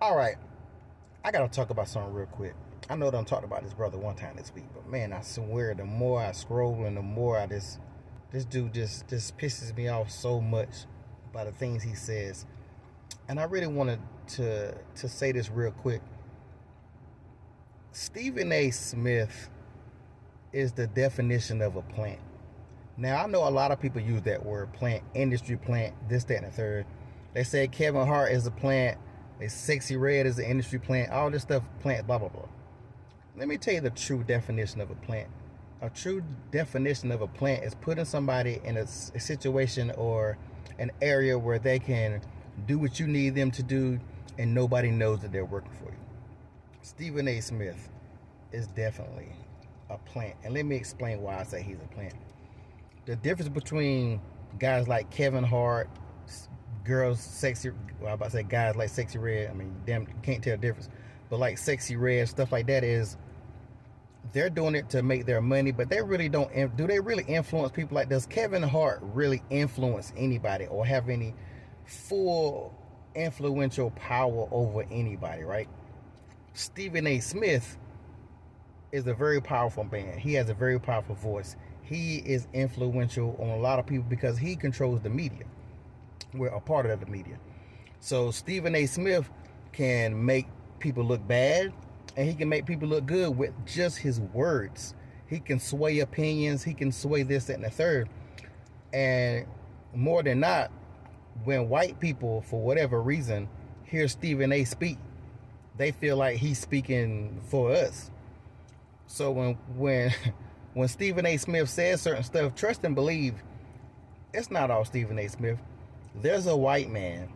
All right, I gotta talk about something real quick. I know that I'm talking about this brother one time this week, but man, I swear, the more I scroll and the more I this dude just pisses me off so much by the things he says. And I really wanted to say this real quick. Stephen A. Smith is the definition of a plant. Now I know a lot of people use that word plant, industry plant, this, that, and the third. They say Kevin Hart is a plant. They Sexy Red is the industry plant. All this stuff, plant, blah blah blah. Let me tell you the true definition of a plant. A true definition of a plant is putting somebody in a situation or an area where they can do what you need them to do and nobody knows that they're working for you. Stephen A. Smith is definitely a plant. And let me explain why I say he's a plant. The difference between guys like Kevin Hart, girls sexy, well, I'm about to say guys like Sexy Red. I mean, damn, you can't tell the difference. But like Sexy Red, stuff like that is they're doing it to make their money, but they really don't. Do they really influence people? Like, does Kevin Hart really influence anybody or have any full influential power over anybody, right? Stephen A. Smith is a very powerful man. He has a very powerful voice. He is influential on a lot of people because he controls the media. We're a part of the media. So Stephen A. Smith can make people look bad and he can make people look good with just his words. He can sway opinions. He can sway this, that, and the third. And more than not, when white people, for whatever reason, hear Stephen A. speak, they feel like he's speaking for us. So when Stephen A. Smith says certain stuff, trust and believe it's not all Stephen A. Smith. There's a white man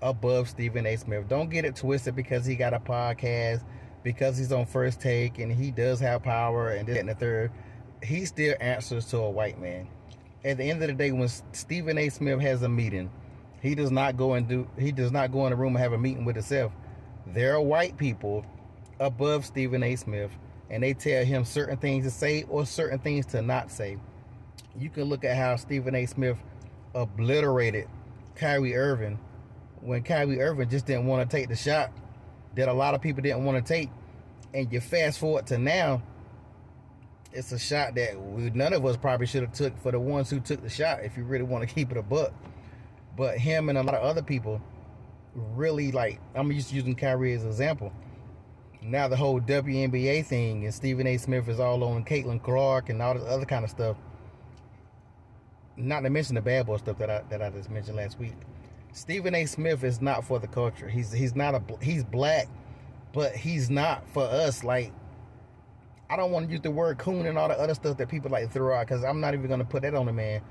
above Stephen A. Smith. Don't get it twisted because he got a podcast, because he's on First Take and he does have power and this and the third. He still answers to a white man. At the end of the day, when Stephen A. Smith has a meeting, he does not go in the room and have a meeting with himself. There are white people above Stephen A. Smith and they tell him certain things to say or certain things to not say. You can look at how Stephen A. Smith obliterated Kyrie Irving when Kyrie Irving just didn't want to take the shot that a lot of people didn't want to take. And you fast forward to now, it's a shot that none of us probably should have took for the ones who took the shot, if you really want to keep it a buck. But him and a lot of other people really, like, I'm just using Kyrie as an example. Now the whole WNBA thing and Stephen A. Smith is all on Caitlin Clark and all this other kind of stuff. Not to mention the bad boy stuff that I just mentioned last week. Stephen A. Smith is not for the culture. He's black, but he's not for us. Like, I don't want to use the word coon and all the other stuff that people like to throw out because I'm not even going to put that on the man.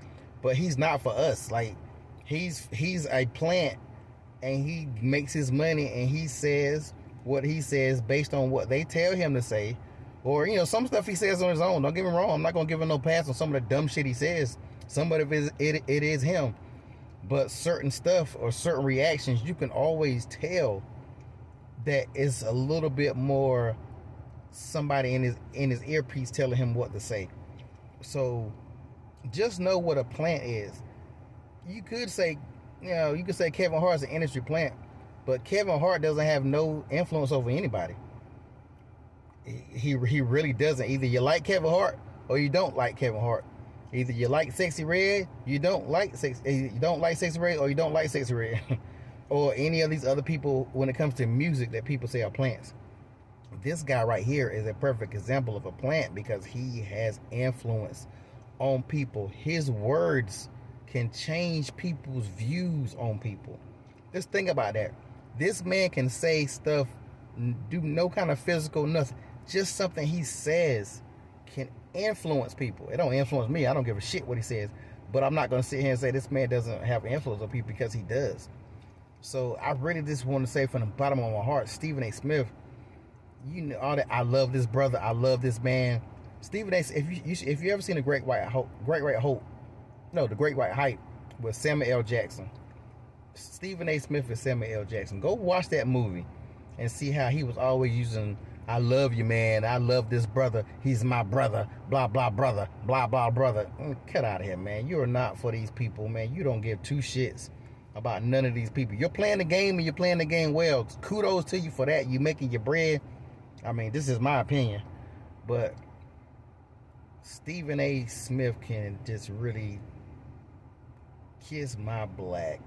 But he's not for us. Like, he's a plant and he makes his money and he says what he says based on what they tell him to say. Or, you know, some stuff he says on his own. Don't get me wrong. I'm not going to give him no pass on some of the dumb shit he says. Some of it is him. But certain stuff or certain reactions, you can always tell that it's a little bit more somebody in his earpiece telling him what to say. So just know what a plant is. You could say Kevin Hart's an industry plant, but Kevin Hart doesn't have no influence over anybody. He really doesn't. Either you like Kevin Hart or you don't like Kevin Hart. Either you like Sexy Red, you don't like Sexy Red, or you don't like Sexy Red, or any of these other people when it comes to music that people say are plants. This guy right here is a perfect example of a plant because he has influence on people. His words can change people's views on people. Just think about that. This man can say stuff, do no kind of physical nothing. Just something he says can influence people. It don't influence me. I don't give a shit what he says. But I'm not going to sit here and say this man doesn't have influence on people because he does. So I really just want to say from the bottom of my heart, Stephen A. Smith, you know all that. I love this brother. I love this man. Stephen A. If you ever seen the Great White Hype with Samuel L. Jackson, Stephen A. Smith is Samuel L. Jackson. Go watch that movie and see how he was always using, I love you, man. I love this brother. He's my brother. Blah, blah, brother. Blah, blah, brother. Cut out of here, man. You are not for these people, man. You don't give two shits about none of these people. You're playing the game and you're playing the game well. Kudos to you for that. You making your bread. I mean, this is my opinion. But Stephen A. Smith can just really kiss my black